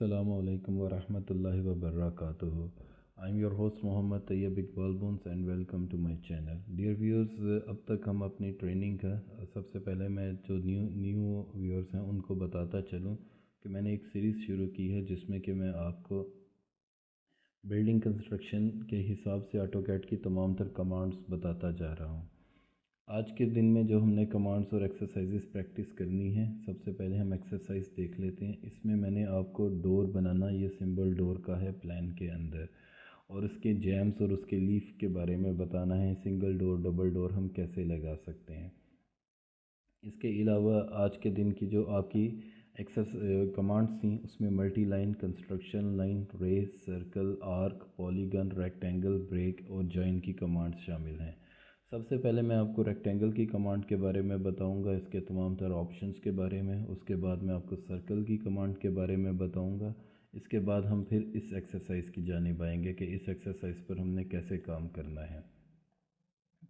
Assalamu alaikum wa rahmatullahi wa barakatuhu. I'm your host Mohammad Tayyib Iqbal Bones and welcome to my channel. Dear viewers, अब तक हम अपनी training का सबसे पहले मैं जो न्यू व्यूअर्स हैं उनको बताता चलूँ कि मैंने एक सीरीज़ शुरू की है जिसमें कि मैं आपको बिल्डिंग कंस्ट्रक्शन के हिसाब से ऑटोकैड की तमाम तर कमांड्स बताता जा रहा हूँ। आज के दिन में जो हमने कमांड्स और एक्सरसाइजेस प्रैक्टिस करनी है, सबसे पहले हम एक्सरसाइज देख लेते हैं। इसमें मैंने आपको डोर बनाना, ये सिंबल डोर का है प्लान के अंदर, और उसके जैम्स और उसके लीफ के बारे में बताना है। सिंगल डोर डबल डोर हम कैसे लगा सकते हैं। इसके अलावा आज के दिन की जो आपकी कमांड्स थी उसमें multi line, construction line, rays, circle, arc, polygon, rectangle, break और जॉइन की कमांड्स शामिल हैं। सबसे पहले मैं आपको रेक्टेंगल की कमांड के बारे में बताऊंगा, इसके तमाम तरह ऑप्शंस के बारे में। उसके बाद मैं आपको सर्कल की कमांड के बारे में बताऊंगा। इसके बाद हम फिर इस एक्सरसाइज की जानिब आएंगे कि इस एक्सरसाइज पर हमने कैसे काम करना है।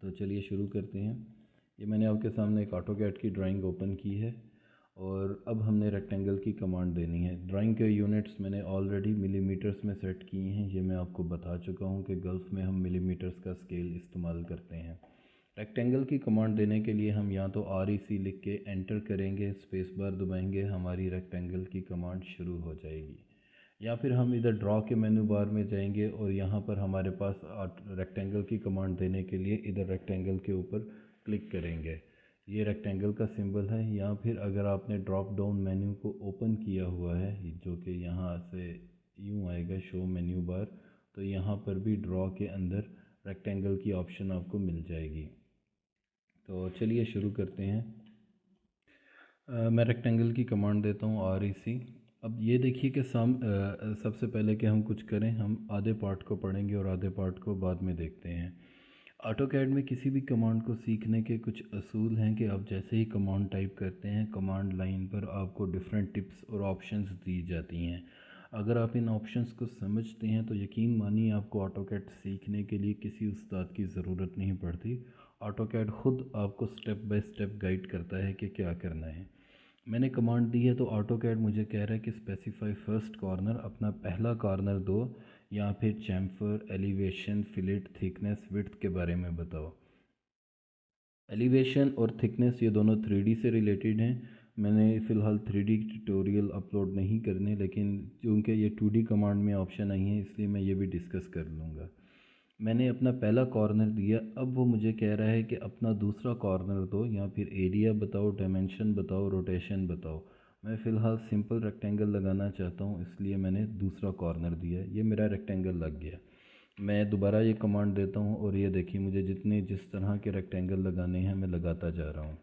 तो चलिए शुरू करते हैं। ये मैंने आपके सामने एक ऑटोकैड की ड्राइंग ओपन की है और अब हमने रेक्टेंगल की कमांड देनी है। ड्राइंग के यूनिट्स मैंने ऑलरेडी मिलीमीटर्स में सेट किए हैं। ये मैं आपको बता चुका हूँ कि गल्फ़ में हम मिलीमीटर्स का स्केल इस्तेमाल करते हैं। रेक्टेंगल की कमांड देने के लिए हम या तो REC लिख के एंटर करेंगे, स्पेस बार दबाएंगे, हमारी रेक्टेंगल की कमांड शुरू हो जाएगी। या फिर हम इधर ड्रॉ के मेनू बार में जाएंगे और यहाँ पर हमारे पास रेक्टेंगल की कमांड देने के लिए इधर रेक्टेंगल के ऊपर क्लिक करेंगे। ये रेक्टेंगल का सिंबल है। या फिर अगर आपने ड्रॉप डाउन मेन्यू को ओपन किया हुआ है, जो कि यहाँ से यूँ आएगा शो मेन्यू बार, तो यहाँ पर भी ड्रॉ के अंदर रेक्टेंगल की ऑप्शन आपको मिल जाएगी। तो चलिए शुरू करते हैं। मैं रेक्टेंगल की कमांड देता हूँ REC। अब ये देखिए कि सबसे पहले कि हम कुछ करें, हम आधे पार्ट को पढ़ेंगे और आधे पार्ट को बाद में देखते हैं। ऑटोकैड में किसी भी कमांड को सीखने के कुछ असूल हैं कि आप जैसे ही कमांड टाइप करते हैं, कमांड लाइन पर आपको डिफरेंट टिप्स और ऑप्शंस दी जाती हैं। अगर आप इन ऑप्शंस को समझते हैं तो यकीन मानिए आपको ऑटोकैड सीखने के लिए किसी उस्ताद की ज़रूरत नहीं पड़ती। ऑटोकैड ख़ुद आपको स्टेप बाय स्टेप गाइड करता है कि क्या करना है। मैंने कमांड दी है तो ऑटोकैड मुझे कह रहा है कि स्पेसिफाई फर्स्ट कॉर्नर, अपना पहला कॉर्नर दो, या फिर chamfer, elevation, fillet, thickness, width के बारे में बताओ। एलिवेशन और थिकनेस ये दोनों 3D से रिलेटेड हैं। मैंने फ़िलहाल 3D ट्यूटोरियल अपलोड नहीं करने, लेकिन क्योंकि ये 2D कमांड में ऑप्शन आई है इसलिए मैं ये भी डिस्कस कर लूँगा। मैंने अपना पहला कॉर्नर दिया, अब वो मुझे कह रहा है कि अपना दूसरा कॉर्नर दो, या फिर एरिया बताओ, डायमेंशन बताओ, रोटेशन बताओ। मैं फ़िलहाल सिंपल रेक्टेंगल लगाना चाहता हूँ इसलिए मैंने दूसरा कॉर्नर दिया। ये मेरा रेक्टेंगल लग गया। मैं दोबारा ये कमांड देता हूँ और ये देखिए मुझे जिस तरह के रेक्टेंगल लगाने हैं मैं लगाता जा रहा हूँ,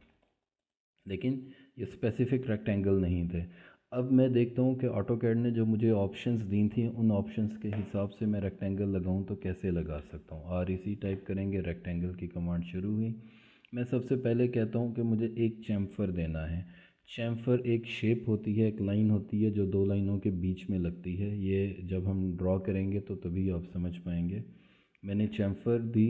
लेकिन ये स्पेसिफ़िक रेक्टेंगल नहीं थे। अब मैं देखता हूँ कि ऑटोकैड ने जो मुझे ऑप्शंस दी थी उन ऑप्शंस के हिसाब से मैं रेक्टेंगल लगाऊँ तो कैसे लगा सकता हूँ। REC टाइप करेंगे, रेक्टेंगल की कमांड शुरू हुई। मैं सबसे पहले कहता हूँ कि मुझे एक चैम्फर देना है। चैम्फर एक शेप होती है, एक लाइन होती है जो दो लाइनों के बीच में लगती है। ये जब हम ड्रॉ करेंगे तो तभी आप समझ पाएंगे। मैंने चैम्फर दी।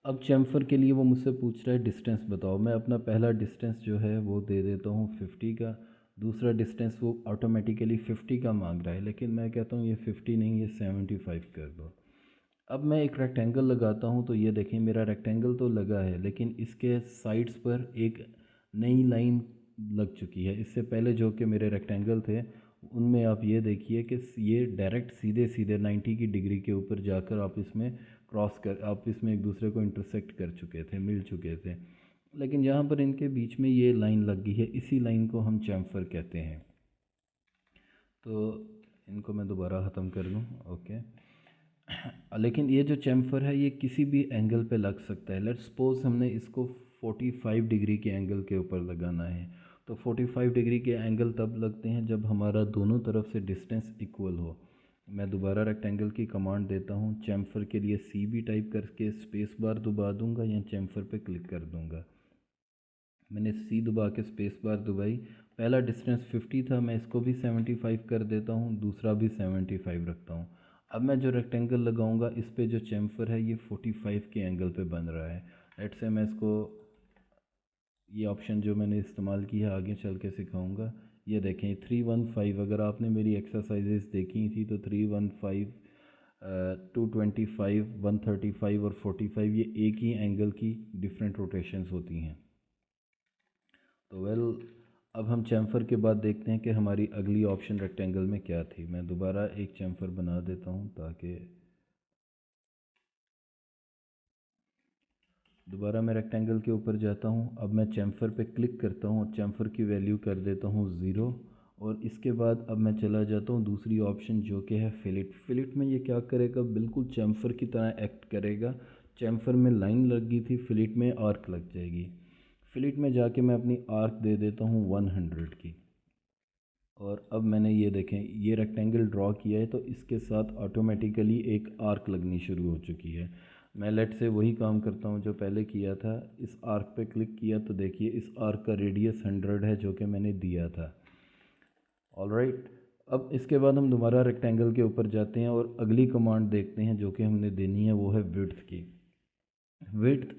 अब चैम्फर के लिए वो मुझसे पूछ रहा है डिस्टेंस बताओ। मैं अपना पहला डिस्टेंस जो है वो दे देता हूँ 50 का। दूसरा डिस्टेंस वो ऑटोमेटिकली 50 का मांग रहा है, लेकिन मैं कहता हूँ ये 50 नहीं, ये 75 कर दो। अब मैं एक रेक्टेंगल लगाता हूँ तो ये देखें मेरा रेक्टेंगल तो लगा है, लेकिन इसके साइड्स पर एक नई लाइन लग चुकी है। इससे पहले जो कि मेरे रेक्टेंगल थे उनमें आप ये देखिए कि ये डायरेक्ट सीधे सीधे 90 की डिग्री के ऊपर जाकर आप इसमें एक दूसरे को इंटरसेक्ट कर चुके थे, मिल चुके थे। लेकिन यहाँ पर इनके बीच में ये लाइन लग गई है, इसी लाइन को हम चैम्फर कहते हैं। तो इनको मैं दोबारा ख़त्म कर लूँ, ओके। लेकिन ये जो चैम्फर है ये किसी भी एंगल पे लग सकता है। लेट्स सपोज हमने इसको 45 डिग्री के एंगल के ऊपर लगाना है, तो 45 डिग्री के एंगल तब लगते हैं जब हमारा दोनों तरफ से डिस्टेंस इक्वल हो। मैं दोबारा रेक्टेंगल की कमांड देता हूँ। चैम्फर के लिए CB टाइप करके स्पेस बार दबा दूँगा या चैम्फर पे क्लिक कर दूँगा। मैंने C दबा के स्पेस बार दबाई। पहला डिस्टेंस 50 था, मैं इसको भी 75 कर देता हूँ, दूसरा भी 75 रखता हूँ। अब मैं जो रेक्टेंगल लगाऊंगा इस पे जो चैम्फर है ये 45 के एंगल पे बन रहा है। लेट्स से मैं इसको, ये ऑप्शन जो मैंने इस्तेमाल की है आगे चल के सिखाऊंगा, ये देखें 315, अगर आपने मेरी एक्सरसाइजेस देखी थी तो 315, 225, 135 और 45 ये एक ही एंगल की डिफरेंट रोटेशंस होती हैं। तो अब हम चैम्फर के बाद देखते हैं कि हमारी अगली ऑप्शन रेक्टेंगल में क्या थी। मैं दोबारा एक चैम्फर बना देता हूँ ताकि दोबारा मैं रेक्टेंगल के ऊपर जाता हूँ। अब मैं चैम्फर पे क्लिक करता हूँ और चैम्फर की वैल्यू कर देता हूँ 0। और इसके बाद अब मैं चला जाता हूँ दूसरी ऑप्शन जो कि है फिलिट। फिलिट में ये क्या करेगा, बिल्कुल चैम्फर की तरह एक्ट करेगा। चैम्फर में लाइन लगी थी, फिलिट में आर्क लग जाएगी। फिलिट में जाके मैं अपनी आर्क दे देता हूँ 100 की। और अब मैंने ये देखें ये रेक्टेंगल ड्रॉ किया है तो इसके साथ ऑटोमेटिकली एक आर्क लगनी शुरू हो चुकी है। मैं लेट से वही काम करता हूँ जो पहले किया था। इस आर्क पे क्लिक किया तो देखिए इस आर्क का रेडियस 100 है जो कि मैंने दिया था। ऑलराइट, अब इसके बाद हम दोबारा रेक्टेंगल के ऊपर जाते हैं और अगली कमांड देखते हैं जो कि हमने देनी है, वो है विड्थ की। विड्थ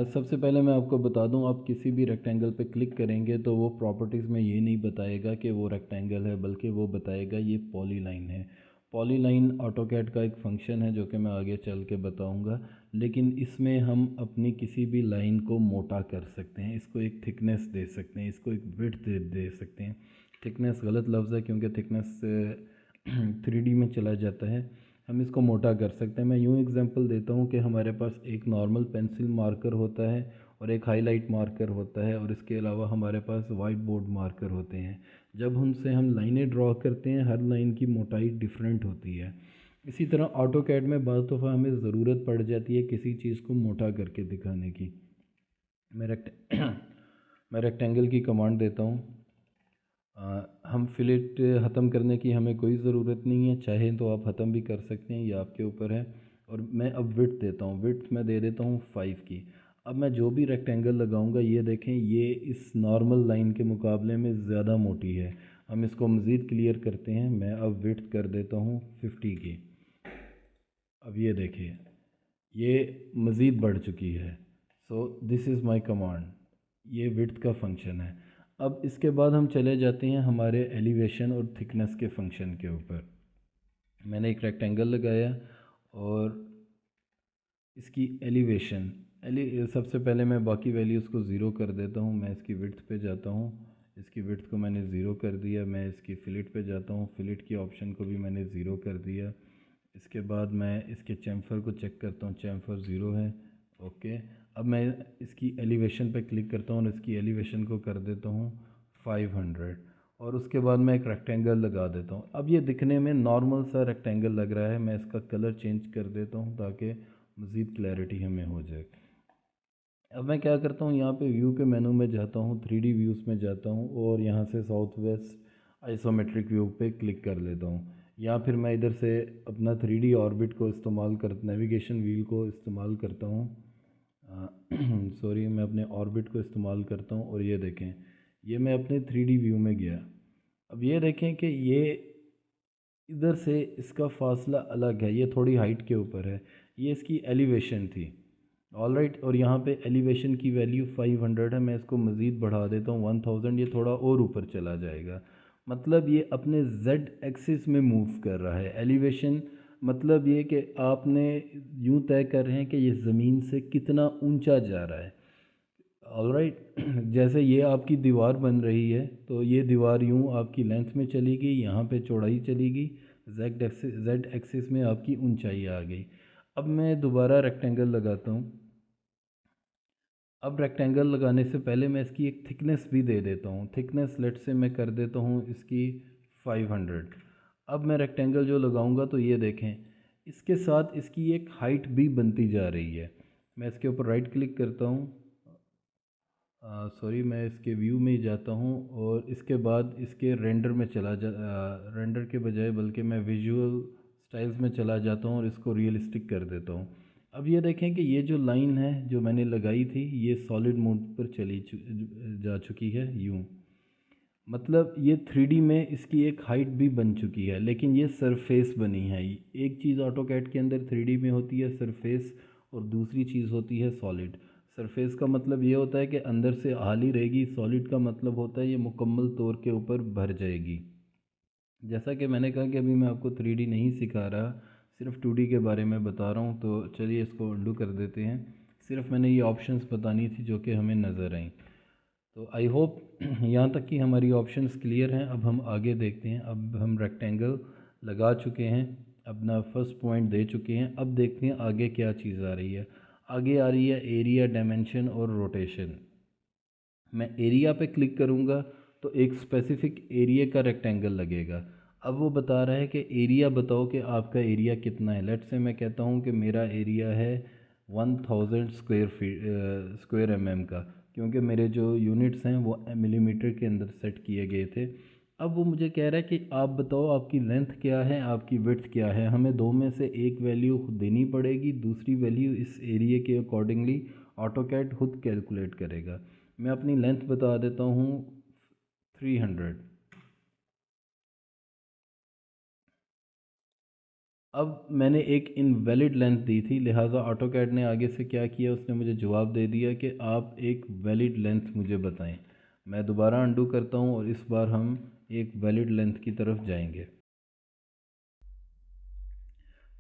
सबसे पहले मैं आपको बता दूं, आप किसी भी रेक्टेंगल पे क्लिक करेंगे तो वो प्रॉपर्टीज़ में ये नहीं बताएगा कि वो रेक्टेंगल है, बल्कि वो बताएगा ये पॉलीलाइन है। पॉलीलाइन ऑटोकैड का एक फंक्शन है जो कि मैं आगे चल के बताऊंगा, लेकिन इसमें हम अपनी किसी भी लाइन को मोटा कर सकते हैं, इसको एक थिकनेस दे सकते हैं, इसको एक विड्थ दे सकते हैं। थिकनेस गलत लफ्ज़ है क्योंकि थिकनेस 3D में चला जाता है। हम इसको मोटा कर सकते हैं। मैं यूँ एग्जांपल देता हूँ कि हमारे पास एक नॉर्मल पेंसिल मार्कर होता है और एक हाईलाइट मार्कर होता है, और इसके अलावा हमारे पास वाइट बोर्ड मार्कर होते हैं। जब उनसे हम लाइनें ड्रॉ करते हैं हर लाइन की मोटाई डिफरेंट होती है। इसी तरह ऑटो कैड में बाज़ दफ़ा हमें ज़रूरत पड़ जाती है किसी चीज़ को मोटा करके दिखाने की। मैं रेक्ट मैं रेक्टेंगल की कमांड देता हूँ। हम फिलेट ख़त्म करने की हमें कोई ज़रूरत नहीं है, चाहे तो आप ख़त्म भी कर सकते हैं, ये आपके ऊपर है। और मैं अब विड्थ देता हूँ, विड्थ मैं दे देता हूँ 5 की। अब मैं जो भी रेक्टेंगल लगाऊंगा ये देखें ये इस नॉर्मल लाइन के मुकाबले में ज़्यादा मोटी है। हम इसको मज़ीद क्लियर करते हैं, मैं अब विड्थ कर देता हूँ 50 की। अब ये देखिए ये मज़ीद बढ़ चुकी है। So this is my command, ये विड्थ का फंक्शन है। अब इसके बाद हम चले जाते हैं हमारे एलिवेशन और थिकनेस के फंक्शन के ऊपर। मैंने एक रेक्टेंगल लगाया और इसकी एलिवेशन सबसे पहले मैं बाकी वैल्यूज़ को ज़ीरो कर देता हूँ। मैं इसकी विड्थ पे जाता हूँ, इसकी विड्थ को मैंने ज़ीरो कर दिया। मैं इसकी फिलिट पे जाता हूँ, फिलिट की ऑप्शन को भी मैंने ज़ीरो कर दिया। इसके बाद मैं इसके चैम्फर को चेक करता हूँ, चैम्फर ज़ीरो है। ओके, अब मैं इसकी एलिवेशन पे क्लिक करता हूँ और इसकी एलिवेशन को कर देता हूँ 500। और उसके बाद मैं एक रेक्टेंगल लगा देता हूँ। अब ये दिखने में नॉर्मल सा रेक्टेंगल लग रहा है, मैं इसका कलर चेंज कर देता हूँ ताकि मज़ीद क्लैरिटी हमें हो जाए। अब मैं क्या करता हूँ, यहाँ पे व्यू के मेनू में जाता हूँ, 3D व्यूज़ में जाता हूँ और यहाँ से साउथ वेस्ट आइसोमेट्रिक व्यू पे क्लिक कर लेता हूँ। या फिर मैं इधर से अपना 3D ऑर्बिट को इस्तेमाल कर नेविगेशन व्हील को इस्तेमाल करता हूँ। सॉरी, मैं अपने ऑर्बिट को इस्तेमाल करता हूँ और ये देखें ये मैं अपने 3D व्यू में गया। अब ये देखें कि ये इधर से इसका फासला अलग है, ये थोड़ी हाइट के ऊपर है, ये इसकी एलिवेशन थी। ऑलराइट, और यहाँ पे एलिवेशन की वैल्यू 500 है। मैं इसको मज़ीद बढ़ा देता हूँ 1000, ये थोड़ा और ऊपर चला जाएगा। मतलब ये अपने z एक्सिस में मूव कर रहा है। एलिवेशन मतलब ये कि आपने यूँ तय कर रहे हैं कि ये ज़मीन से कितना ऊंचा जा रहा है। ऑलराइट, जैसे ये आपकी दीवार बन रही है तो ये दीवार यूँ आपकी लेंथ में चली गई, यहाँ पे चौड़ाई चली गई, जेड एक्सिस में आपकी ऊंचाई आ गई। अब मैं दोबारा रेक्टेंगल लगाता हूँ। अब रेक्टेंगल लगाने से पहले मैं इसकी एक थिकनेस भी दे देता हूँ। थिकनेस लेट से मैं कर देता हूँ इसकी 500। अब मैं रेक्टेंगल जो लगाऊंगा तो ये देखें इसके साथ इसकी एक हाइट भी बनती जा रही है। मैं इसके ऊपर राइट क्लिक करता हूँ, सॉरी मैं इसके व्यू में ही जाता हूँ और इसके बाद इसके रेंडर में रेंडर के बजाय बल्कि मैं विजुअल स्टाइल्स में चला जाता हूँ और इसको रियलिस्टिक कर देता हूँ। अब ये देखें कि ये जो लाइन है जो मैंने लगाई थी ये सॉलिड मोड पर जा चुकी है यूँ। मतलब ये 3D में इसकी एक हाइट भी बन चुकी है, लेकिन ये सरफेस बनी है। एक चीज़ ऑटोकैड के अंदर 3D में होती है सरफेस और दूसरी चीज़ होती है सॉलिड। सरफेस का मतलब ये होता है कि अंदर से खाली रहेगी, सॉलिड का मतलब होता है ये मुकम्मल तौर के ऊपर भर जाएगी। जैसा कि मैंने कहा कि अभी मैं आपको 3D नहीं सिखा रहा, सिर्फ 2D के बारे में बता रहा हूँ, तो चलिए इसको अंडू कर देते हैं। सिर्फ मैंने ये ऑप्शंस बतानी थी जो कि हमें नज़र आई। तो आई होप यहाँ तक कि हमारी ऑप्शंस क्लियर हैं। अब हम आगे देखते हैं। अब हम रेक्टेंगल लगा चुके हैं, अपना फर्स्ट पॉइंट दे चुके हैं। अब देखते हैं आगे क्या चीज़ आ रही है। आगे आ रही है एरिया, डायमेंशन और रोटेशन। मैं एरिया पे क्लिक करूँगा तो एक स्पेसिफिक एरिया का रेक्टेंगल लगेगा। अब वो बता रहा है कि एरिया बताओ कि आपका एरिया कितना है। लेट्स से मैं कहता हूँ कि मेरा एरिया है 1000 स्क्वायर mm का, क्योंकि मेरे जो यूनिट्स हैं वो मिलीमीटर के अंदर सेट किए गए थे। अब वो मुझे कह रहा है कि आप बताओ आपकी लेंथ क्या है, आपकी विड्थ क्या है। हमें दो में से एक वैल्यू देनी पड़ेगी, दूसरी वैल्यू इस एरिया के अकॉर्डिंगली ऑटोकैड खुद कैलकुलेट करेगा। मैं अपनी लेंथ बता देता हूँ 300। अब मैंने एक इनवैलिड लेंथ दी थी, लिहाजा ऑटोकैड ने आगे से क्या किया, उसने मुझे जवाब दे दिया कि आप एक वैलिड लेंथ मुझे बताएं। मैं दोबारा अंडू करता हूँ और इस बार हम एक वैलिड लेंथ की तरफ जाएंगे।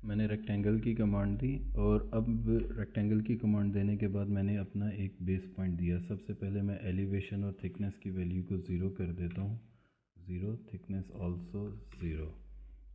मैंने रेक्टेंगल की कमांड दी और अब रेक्टेंगल की कमांड देने के बाद मैंने अपना एक बेस पॉइंट दिया। सबसे पहले मैं एलिवेशन और थिकनेस की वैल्यू को ज़ीरो कर देता हूँ, zero, thickness also zero.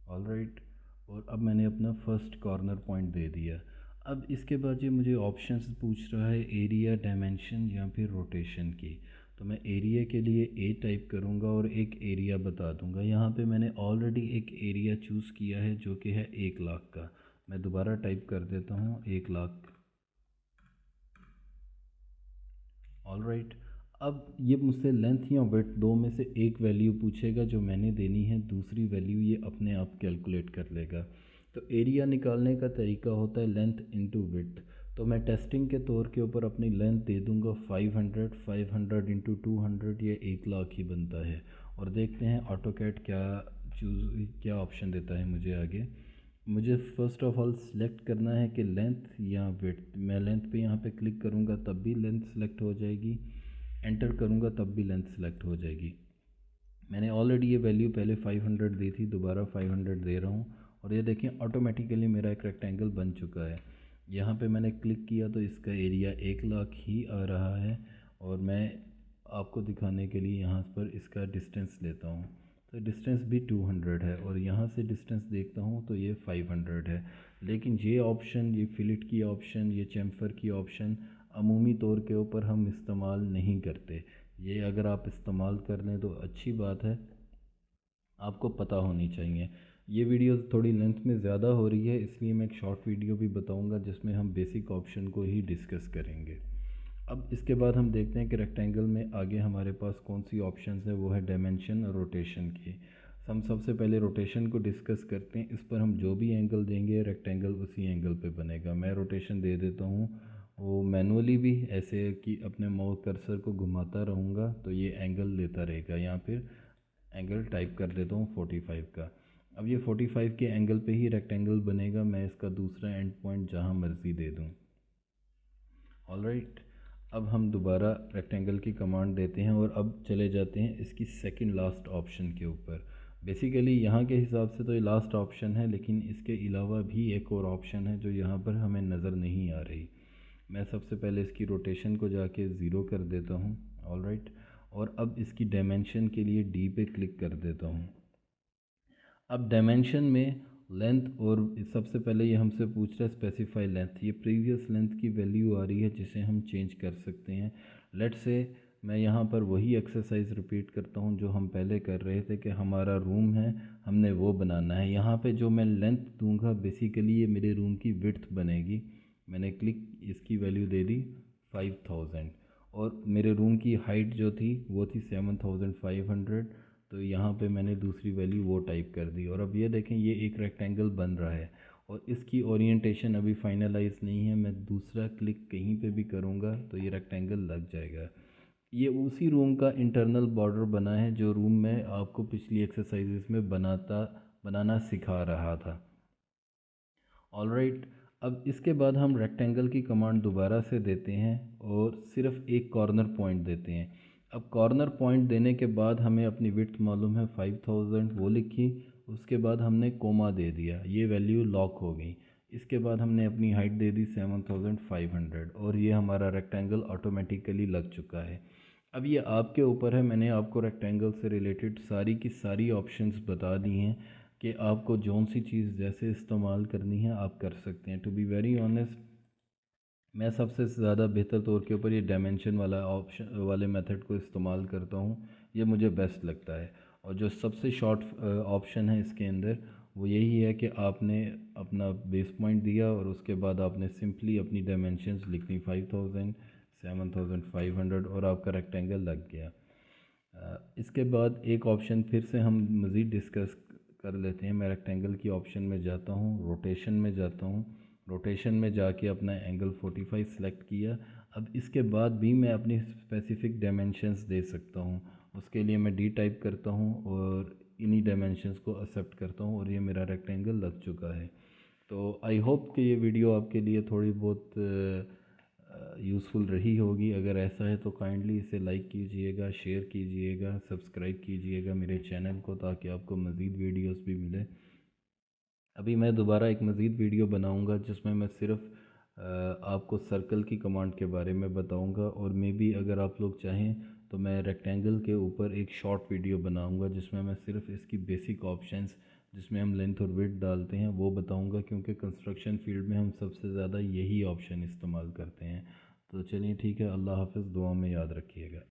All right. और अब मैंने अपना फर्स्ट कॉर्नर पॉइंट दे दिया। अब इसके बाद ये मुझे ऑप्शंस पूछ रहा है एरिया, डायमेंशन या फिर रोटेशन की। तो मैं एरिया के लिए ए टाइप करूँगा और एक एरिया बता दूँगा। यहाँ पे मैंने ऑलरेडी एक एरिया चूज़ किया है जो कि है 1,00,000 का। मैं दोबारा टाइप कर देता हूँ 1,00,000। All right. अब ये मुझसे लेंथ या विड्थ दो में से एक वैल्यू पूछेगा जो मैंने देनी है, दूसरी वैल्यू ये अपने आप कैलकुलेट कर लेगा। तो एरिया निकालने का तरीका होता है लेंथ इंटू विड्थ। तो मैं टेस्टिंग के तौर के ऊपर अपनी लेंथ दे दूंगा 500, 500 इंटू 200, ये 1,00,000 ही बनता है। और देखते हैं ऑटोकैड क्या ऑप्शन देता है मुझे आगे। मुझे फ़र्स्ट ऑफ़ ऑल सिलेक्ट करना है कि लेंथ या विड्थ। मैं लेंथ पे यहाँ पे क्लिक करूँगा तब भी लेंथ सेलेक्ट हो जाएगी, एंटर करूँगा तब भी लेंथ सेलेक्ट हो जाएगी। मैंने ऑलरेडी ये वैल्यू पहले 500 दी थी, दोबारा 500 दे रहा हूँ और ये देखें ऑटोमेटिकली मेरा एक रेक्टेंगल बन चुका है। यहाँ पे मैंने क्लिक किया तो इसका एरिया 1,00,000 ही आ रहा है। और मैं आपको दिखाने के लिए यहाँ पर इसका डिस्टेंस लेता हूँ, तो डिस्टेंस भी 200 है और यहाँ से डिस्टेंस देखता हूँ तो ये 500 है। लेकिन ये ऑप्शन, ये फिलेट की ऑप्शन, ये चैम्फर की ऑप्शन अमूमी तौर के ऊपर हम इस्तेमाल नहीं करते। ये अगर आप इस्तेमाल कर लें तो अच्छी बात है, आपको पता होनी चाहिए। ये वीडियो थोड़ी लेंथ में ज़्यादा हो रही है, इसलिए मैं एक शॉर्ट वीडियो भी बताऊंगा जिसमें हम बेसिक ऑप्शन को ही डिस्कस करेंगे। अब इसके बाद हम देखते हैं कि रेक्टेंगल में आगे हमारे पास कौन सी ऑप्शंस है, वो है डायमेंशन और रोटेशन की। हम सबसे पहले रोटेशन को डिस्कस करते हैं। इस पर हम जो भी एंगल देंगे रेक्टेंगल उसी एंगल पे बनेगा। मैं रोटेशन दे देता हूँ वो मैनुअली भी, ऐसे कि अपने माउस कर्सर को घुमाता रहूँगा तो ये एंगल लेता रहेगा। यहाँ फिर एंगल टाइप कर देता हूँ 45 का। अब ये 45 के एंगल पे ही रेक्टेंगल बनेगा। मैं इसका दूसरा एंड पॉइंट जहाँ मर्ज़ी दे दूँ। All right. अब हम दोबारा रेक्टेंगल की कमांड देते हैं और अब चले जाते हैं इसकी सेकंड लास्ट ऑप्शन के ऊपर। बेसिकली यहाँ के हिसाब से तो ये लास्ट ऑप्शन है, लेकिन इसके अलावा भी एक और ऑप्शन है जो यहाँ पर हमें नज़र नहीं आ रही। मैं सबसे पहले इसकी रोटेशन को जाके ज़ीरो कर देता हूँ। All right. और अब इसकी डायमेंशन के लिए डी पे क्लिक कर देता हूँ। अब डायमेंशन में लेंथ, और सबसे पहले ये हमसे पूछ रहा है स्पेसिफाई लेंथ। ये प्रीवियस लेंथ की वैल्यू आ रही है जिसे हम चेंज कर सकते हैं। लेट से मैं यहाँ पर वही एक्सरसाइज रिपीट करता हूँ जो हम पहले कर रहे थे कि हमारा रूम है, हमने वो बनाना है। यहाँ पे जो मैं लेंथ दूंगा बेसिकली ये मेरे रूम की विड्थ बनेगी। मैंने क्लिक इसकी वैल्यू दे दी 5000 और मेरे रूम की हाइट जो थी वो थी 7500। तो यहाँ पे मैंने दूसरी वैल्यू वो टाइप कर दी और अब ये देखें ये एक रेक्टेंगल बन रहा है और इसकी ओरिएंटेशन अभी फाइनलाइज नहीं है। मैं दूसरा क्लिक कहीं पे भी करूँगा तो ये रेक्टेंगल लग जाएगा। ये उसी रूम का इंटरनल बॉर्डर बना है जो रूम में आपको पिछली एक्सरसाइजेस में बनाना सिखा रहा था। All right. अब इसके बाद हम रेक्टेंगल की कमांड दोबारा से देते हैं और सिर्फ एक कॉर्नर पॉइंट देते हैं। अब कॉर्नर पॉइंट देने के बाद हमें अपनी विड्थ मालूम है 5000, वो लिखी। उसके बाद हमने कोमा दे दिया, ये वैल्यू लॉक हो गई। इसके बाद हमने अपनी हाइट दे दी 7500 और ये हमारा रेक्टेंगल ऑटोमेटिकली लग चुका है। अब ये आपके ऊपर है, मैंने आपको रेक्टेंगल से रिलेटेड सारी की सारी ऑप्शंस बता दी हैं कि आपको जौन सी चीज़ जैसे इस्तेमाल करनी है आप कर सकते हैं। टू बी वेरी ऑनेस्ट, मैं सबसे ज़्यादा बेहतर तौर के ऊपर ये डायमेंशन वाला ऑप्शन वाले मेथड को इस्तेमाल करता हूँ, ये मुझे बेस्ट लगता है। और जो सबसे शॉर्ट ऑप्शन है इसके अंदर वो यही है कि आपने अपना बेस पॉइंट दिया और उसके बाद आपने सिंपली अपनी डायमेंशंस लिखनी 5000, 7500 और आपका रेक्टेंगल लग गया। इसके बाद एक ऑप्शन फिर से हम मज़ीद डिस्कस कर लेते हैं। मैं रेक्टेंगल की ऑप्शन में जाता हूँ, रोटेशन में जाता हूँ। रोटेशन में जाके अपना एंगल 45 सेलेक्ट किया। अब इसके बाद भी मैं अपनी स्पेसिफ़िक डायमेंशंस दे सकता हूँ। उसके लिए मैं डी टाइप करता हूँ और इन्हीं डायमेंशंस को एक्सेप्ट करता हूँ और ये मेरा रेक्टेंगल लग चुका है। तो आई होप कि ये वीडियो आपके लिए थोड़ी बहुत यूज़फुल रही होगी। अगर ऐसा है तो काइंडली इसे लाइक कीजिएगा, शेयर कीजिएगा, सब्सक्राइब कीजिएगा मेरे चैनल को, ताकि आपको मज़ीद वीडियोस भी मिले। अभी मैं दोबारा एक मज़ीद वीडियो बनाऊंगा जिसमें मैं सिर्फ आपको सर्कल की कमांड के बारे में बताऊंगा, और मे बी अगर आप लोग चाहें तो मैं रेक्टेंगल के ऊपर एक शॉर्ट वीडियो बनाऊंगा जिसमें मैं सिर्फ इसकी बेसिक ऑप्शंस जिसमें हम लेंथ और विड्थ डालते हैं वो बताऊंगा, क्योंकि कंस्ट्रक्शन फील्ड में हम सबसे ज़्यादा यही ऑप्शन इस्तेमाल करते हैं। तो चलिए ठीक है, अल्लाह हाफ़िज़, दुआ में याद रखिएगा।